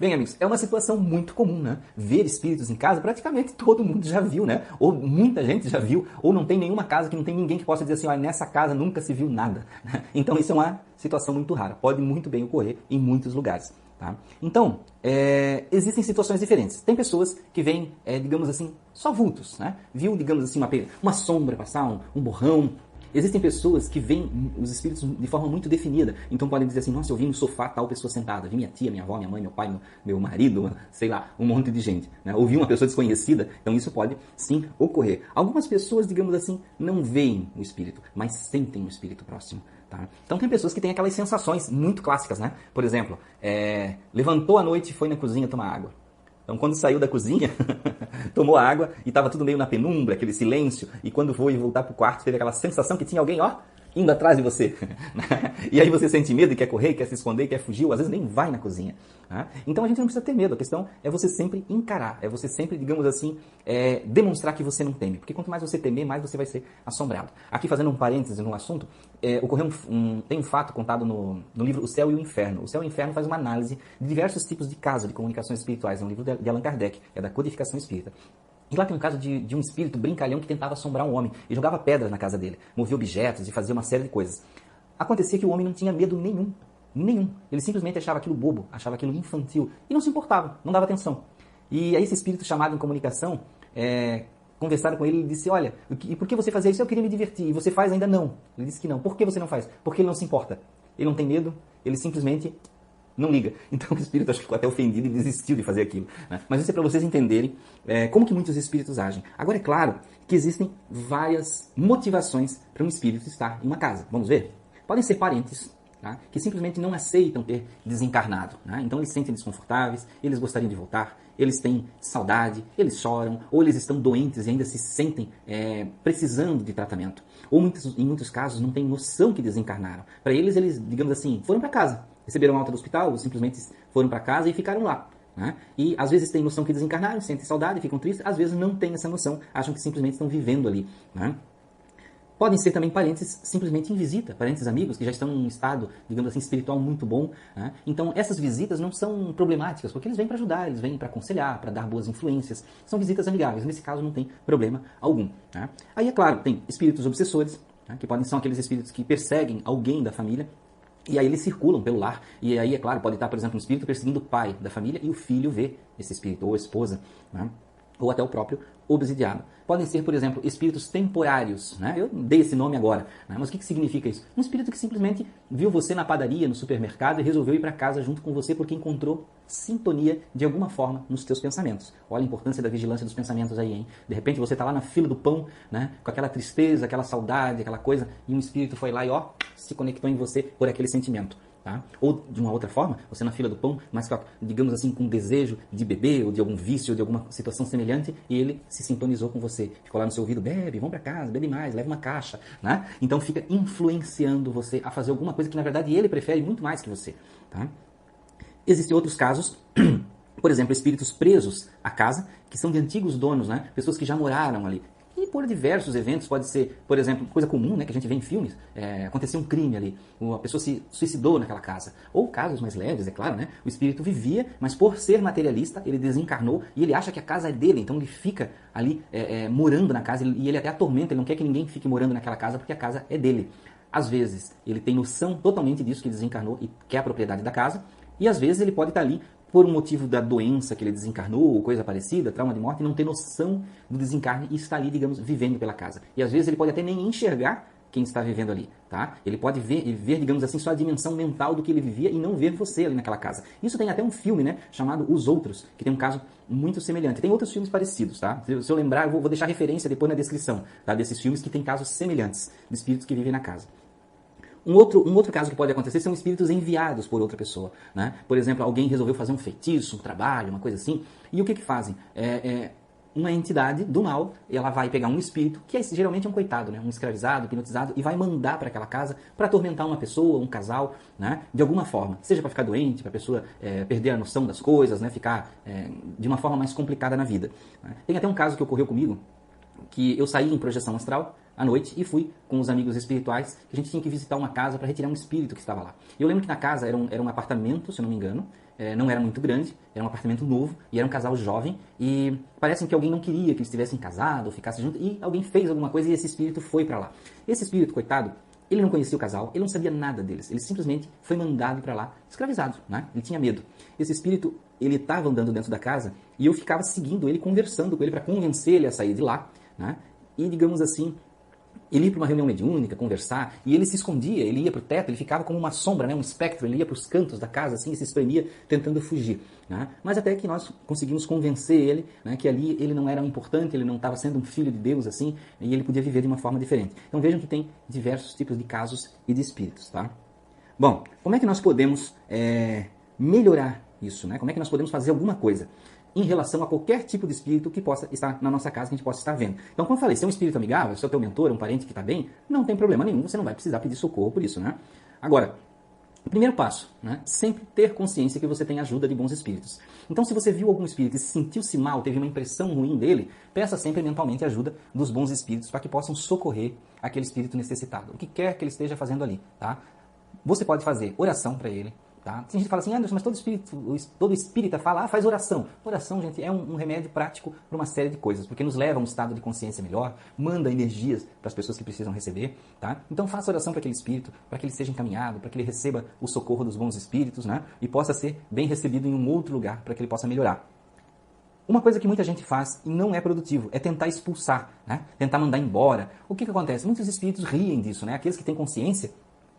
Bem, amigos, é uma situação muito comum, né? Ver espíritos em casa, praticamente todo mundo já viu, né? Ou muita gente já viu, ou não tem nenhuma casa que não tem ninguém que possa dizer assim, olha, nessa casa nunca se viu nada. Então isso é uma situação muito rara, pode muito bem ocorrer em muitos lugares. Tá? Então, existem situações diferentes. Tem pessoas que veem, digamos assim, só vultos, né? Viu, digamos assim, uma sombra passar, um borrão. Existem pessoas que veem os espíritos de forma muito definida. Então podem dizer assim, nossa, eu vi no sofá tal pessoa sentada. Vi minha tia, minha avó, minha mãe, meu pai, meu marido, sei lá, um monte de gente. Né? Ou vi uma pessoa desconhecida. Então isso pode sim ocorrer. Algumas pessoas, digamos assim, não veem o espírito, mas sentem o espírito próximo. Tá? Então tem pessoas que têm aquelas sensações muito clássicas, né? Por exemplo, levantou à noite e foi na cozinha tomar água. Então, quando saiu da cozinha, tomou água e estava tudo meio na penumbra, aquele silêncio. E quando foi voltar para o quarto, teve aquela sensação que tinha alguém, ó, indo atrás de você. E aí você sente medo e quer correr, quer se esconder, quer fugir, ou às vezes nem vai na cozinha. Então a gente não precisa ter medo. A questão é você sempre encarar, é você sempre, digamos assim, demonstrar que você não teme. Porque quanto mais você temer, mais você vai ser assombrado. Aqui, fazendo um parêntese no assunto, ocorreu tem um fato contado no livro O Céu e o Inferno. O Céu e o Inferno faz uma análise de diversos tipos de casos de comunicações espirituais. É um livro de Allan Kardec, é da Codificação Espírita. E lá tem um caso de um espírito brincalhão que tentava assombrar um homem e jogava pedras na casa dele, movia objetos e fazia uma série de coisas. Acontecia que o homem não tinha medo nenhum. Nenhum. Ele simplesmente achava aquilo bobo, achava aquilo infantil e não se importava, não dava atenção. E aí esse espírito chamado em comunicação, conversaram com ele e ele disse, olha, e por que você fazia isso? Eu queria me divertir. E você faz ainda não. Ele disse que não. Por que você não faz? Porque ele não se importa. Ele não tem medo, ele simplesmente não liga. Então o espírito acho que ficou até ofendido e desistiu de fazer aquilo. Né? Mas isso é para vocês entenderem como que muitos espíritos agem. Agora é claro que existem várias motivações para um espírito estar em uma casa. Vamos ver? Podem ser parentes, tá? Que simplesmente não aceitam ter desencarnado. Né? Então eles se sentem desconfortáveis, eles gostariam de voltar, eles têm saudade, eles choram, ou eles estão doentes e ainda se sentem precisando de tratamento. Ou em muitos casos não têm noção que desencarnaram. Para eles, digamos assim, foram para casa. Receberam alta do hospital, ou simplesmente foram para casa e ficaram lá. Né? E às vezes têm noção que desencarnaram, sentem saudade, ficam tristes, às vezes não têm essa noção, acham que simplesmente estão vivendo ali. Né? Podem ser também parentes simplesmente em visita, parentes amigos que já estão em um estado, digamos assim, espiritual muito bom. Né? Então essas visitas não são problemáticas, porque eles vêm para ajudar, eles vêm para aconselhar, para dar boas influências. São visitas amigáveis, nesse caso não tem problema algum. Né? Aí é claro, tem espíritos obsessores, né? Que são aqueles espíritos que perseguem alguém da família. E aí eles circulam pelo lar, e aí, é claro, pode estar, por exemplo, um espírito perseguindo o pai da família e o filho vê esse espírito, ou a esposa, né? Ou até o próprio obsidiado. Podem ser, por exemplo, espíritos temporários, né? Eu dei esse nome agora, né? Mas o que significa isso? Um espírito que simplesmente viu você na padaria, no supermercado e resolveu ir para casa junto com você porque encontrou sintonia de alguma forma nos teus pensamentos. Olha a importância da vigilância dos pensamentos aí, hein? De repente você está lá na fila do pão, né? Com aquela tristeza, aquela saudade, aquela coisa, e um espírito foi lá e ó, se conectou em você por aquele sentimento. Tá? Ou de uma outra forma, você na fila do pão, mas digamos assim com desejo de beber ou de algum vício ou de alguma situação semelhante, e ele se sintonizou com você, ficou lá no seu ouvido, bebe, vamos para casa, bebe mais, leva uma caixa, né? Então fica influenciando você a fazer alguma coisa que na verdade ele prefere muito mais que você. Tá? Existem outros casos, por exemplo, espíritos presos à casa, que são de antigos donos, né? Pessoas que já moraram ali. E por diversos eventos, pode ser, por exemplo, coisa comum, né, que a gente vê em filmes, aconteceu um crime ali, a pessoa se suicidou naquela casa. Ou casos mais leves, é claro, né? O espírito vivia, mas por ser materialista, ele desencarnou e ele acha que a casa é dele, então ele fica ali morando na casa e ele até atormenta, ele não quer que ninguém fique morando naquela casa porque a casa é dele. Às vezes, ele tem noção totalmente disso, que ele desencarnou e quer a propriedade da casa, e às vezes ele pode estar ali por um motivo da doença que ele desencarnou, ou coisa parecida, trauma de morte, e não ter noção do desencarne e está ali, digamos, vivendo pela casa. E às vezes ele pode até nem enxergar quem está vivendo ali, tá? Ele pode ver, digamos assim, só a dimensão mental do que ele vivia e não ver você ali naquela casa. Isso tem até um filme, né, chamado Os Outros, que tem um caso muito semelhante. Tem outros filmes parecidos, tá? Se eu lembrar, eu vou deixar referência depois na descrição, tá? Desses filmes que tem casos semelhantes de espíritos que vivem na casa. Um outro caso que pode acontecer são espíritos enviados por outra pessoa. Né? Por exemplo, alguém resolveu fazer um feitiço, um trabalho, uma coisa assim. E o que fazem? Uma entidade do mal, ela vai pegar um espírito, que geralmente é um coitado, né? Um escravizado, hipnotizado, e vai mandar para aquela casa para atormentar uma pessoa, um casal, né? De alguma forma. Seja para ficar doente, para a pessoa perder a noção das coisas, né? Ficar de uma forma mais complicada na vida. Né? Tem até um caso que ocorreu comigo, que eu saí em projeção astral à noite e fui com os amigos espirituais, que a gente tinha que visitar uma casa para retirar um espírito que estava lá. E eu lembro que na casa era um apartamento, se eu não me engano, não era muito grande, era um apartamento novo, e era um casal jovem, e parece que alguém não queria que eles estivessem casados, ou ficassem juntos, e alguém fez alguma coisa e esse espírito foi para lá. Esse espírito, coitado, ele não conhecia o casal, ele não sabia nada deles, ele simplesmente foi mandado para lá, escravizado, né? Ele tinha medo. Esse espírito, ele estava andando dentro da casa, e eu ficava seguindo ele, conversando com ele para convencer ele a sair de lá, né? E, digamos assim, ele ia para uma reunião mediúnica, conversar, e ele se escondia, ele ia para o teto, ele ficava como uma sombra, né, um espectro, ele ia para os cantos da casa, assim, e se espremia, tentando fugir. Né? Mas até que nós conseguimos convencer ele, né, que ali ele não era importante, ele não estava sendo um filho de Deus, assim, e ele podia viver de uma forma diferente. Então vejam que tem diversos tipos de casos e de espíritos. Tá? Bom, como é que nós podemos melhorar isso? Né? Como é que nós podemos fazer alguma coisa em relação a qualquer tipo de espírito que possa estar na nossa casa, que a gente possa estar vendo? Então, como eu falei, se é um espírito amigável, se é o teu mentor, um parente que está bem, não tem problema nenhum, você não vai precisar pedir socorro por isso, né? Agora, o primeiro passo, né? Sempre ter consciência que você tem ajuda de bons espíritos. Então, se você viu algum espírito e sentiu-se mal, teve uma impressão ruim dele, peça sempre mentalmente ajuda dos bons espíritos para que possam socorrer aquele espírito necessitado, o que quer que ele esteja fazendo ali, tá? Você pode fazer oração para ele. Tá? Tem gente que fala assim, Anderson, mas todo espírita fala, faz oração. Oração, gente, é um remédio prático para uma série de coisas, porque nos leva a um estado de consciência melhor, manda energias para as pessoas que precisam receber. Tá? Então faça oração para aquele espírito, para que ele seja encaminhado, para que ele receba o socorro dos bons espíritos, né? E possa ser bem recebido em um outro lugar, para que ele possa melhorar. Uma coisa que muita gente faz e não é produtivo é tentar expulsar, né? Tentar mandar embora. O que acontece? Muitos espíritos riem disso, né? Aqueles que têm consciência,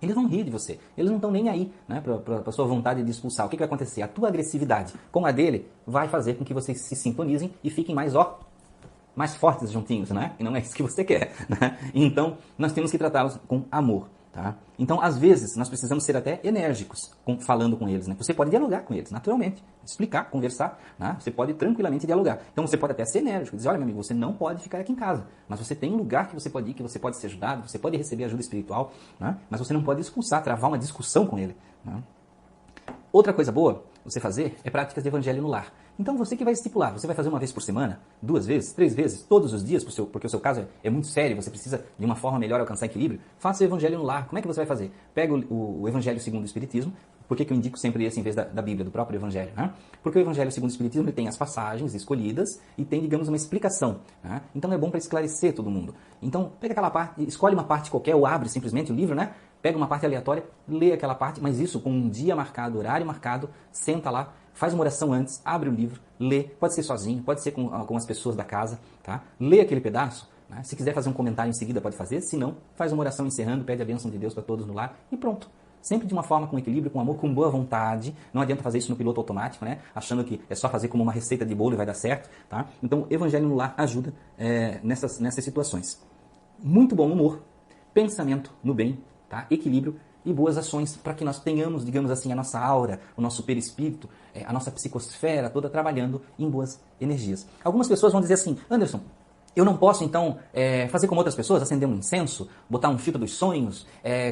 eles vão rir de você. Eles não estão nem aí, né, para a sua vontade de expulsar. O que vai acontecer? A tua agressividade com a dele vai fazer com que vocês se sintonizem e fiquem mais fortes juntinhos, né? E não é isso que você quer, né? Então, nós temos que tratá-los com amor. Tá? Então, às vezes, nós precisamos ser até enérgicos falando com eles. Né? Você pode dialogar com eles, naturalmente. Explicar, conversar. Né? Você pode tranquilamente dialogar. Então, você pode até ser enérgico. Dizer, olha, meu amigo, você não pode ficar aqui em casa. Mas você tem um lugar que você pode ir, que você pode ser ajudado, você pode receber ajuda espiritual. Né? Mas você não pode expulsar, travar uma discussão com ele. Né? Outra coisa boa você fazer é práticas de evangelho no lar. Então você que vai estipular, você vai fazer uma vez por semana, 2 vezes, 3 vezes, todos os dias, porque o seu caso é muito sério, você precisa de uma forma melhor alcançar equilíbrio, faça o evangelho no lar. Como é que você vai fazer? Pega o evangelho segundo o Espiritismo. Por que eu indico sempre esse em vez da Bíblia, do próprio evangelho? Né? Porque o evangelho segundo o Espiritismo ele tem as passagens escolhidas e tem, digamos, uma explicação. Né? Então é bom para esclarecer todo mundo. Então pega aquela parte, escolhe uma parte qualquer ou abre simplesmente o livro, né? Pega uma parte aleatória, lê aquela parte, mas isso com um dia marcado, horário marcado, senta lá, faz uma oração antes, abre o livro, lê, pode ser sozinho, pode ser com as pessoas da casa, tá? Lê aquele pedaço, né? Se quiser fazer um comentário em seguida pode fazer, se não, faz uma oração encerrando, pede a bênção de Deus para todos no lar e pronto. Sempre de uma forma com equilíbrio, com amor, com boa vontade. Não adianta fazer isso no piloto automático, né? Achando que é só fazer como uma receita de bolo e vai dar certo, tá? Então, evangelho no lar ajuda nessas situações. Muito bom humor, pensamento no bem, tá? Equilíbrio e boas ações para que nós tenhamos, digamos assim, a nossa aura, o nosso perispírito, a nossa psicosfera toda trabalhando em boas energias. Algumas pessoas vão dizer assim, Anderson, eu não posso, então, fazer como outras pessoas, acender um incenso, botar um filtro dos sonhos,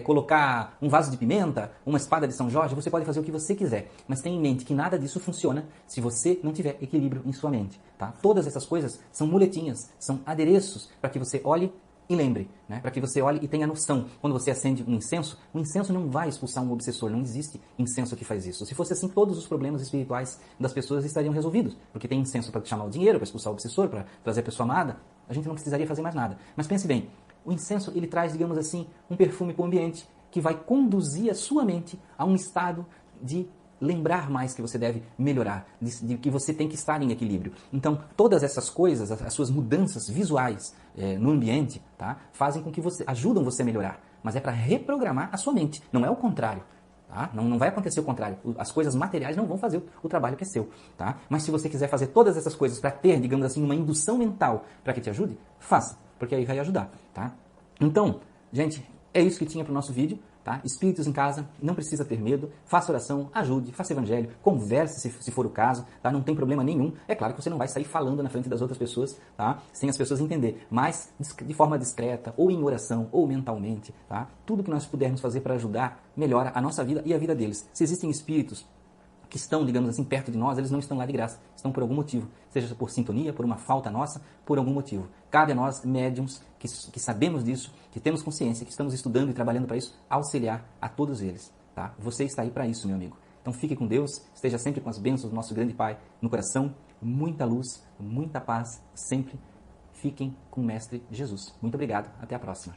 colocar um vaso de pimenta, uma espada de São Jorge, você pode fazer o que você quiser. Mas tenha em mente que nada disso funciona se você não tiver equilíbrio em sua mente. Tá? Todas essas coisas são muletinhas, são adereços para que você olhe e lembre, né? Para que você olhe e tenha noção. Quando você acende um incenso, o incenso não vai expulsar um obsessor, não existe incenso que faz isso. Se fosse assim, todos os problemas espirituais das pessoas estariam resolvidos, porque tem incenso para chamar o dinheiro, para expulsar o obsessor, para trazer a pessoa amada, a gente não precisaria fazer mais nada. Mas pense bem, o incenso ele traz, digamos assim, um perfume para o ambiente que vai conduzir a sua mente a um estado de lembrar mais que você deve melhorar, de que você tem que estar em equilíbrio. Então, todas essas coisas, as suas mudanças visuais no ambiente, tá, fazem com que ajudam você a melhorar. Mas é para reprogramar a sua mente, não é o contrário. Tá? Não vai acontecer o contrário. As coisas materiais não vão fazer o trabalho que é seu. Tá? Mas se você quiser fazer todas essas coisas para ter, digamos assim, uma indução mental para que te ajude, faça, porque aí vai ajudar. Tá? Então, gente, é isso que tinha para o nosso vídeo. Tá? Espíritos em casa, não precisa ter medo, faça oração, ajude, faça evangelho, converse se for o caso, tá? Não tem problema nenhum. É claro que você não vai sair falando na frente das outras pessoas, tá? Sem as pessoas entender, mas de forma discreta, ou em oração, ou mentalmente, tá? Tudo que nós pudermos fazer para ajudar, melhora a nossa vida e a vida deles. Se existem espíritos que estão, digamos assim, perto de nós, eles não estão lá de graça, estão por algum motivo, seja por sintonia, por uma falta nossa, por algum motivo. Cabe a nós, médiums, que sabemos disso, que temos consciência, que estamos estudando e trabalhando para isso, auxiliar a todos eles. Tá? Você está aí para isso, meu amigo. Então fique com Deus, esteja sempre com as bênçãos do nosso grande Pai no coração, muita luz, muita paz, sempre fiquem com o Mestre Jesus. Muito obrigado, até a próxima.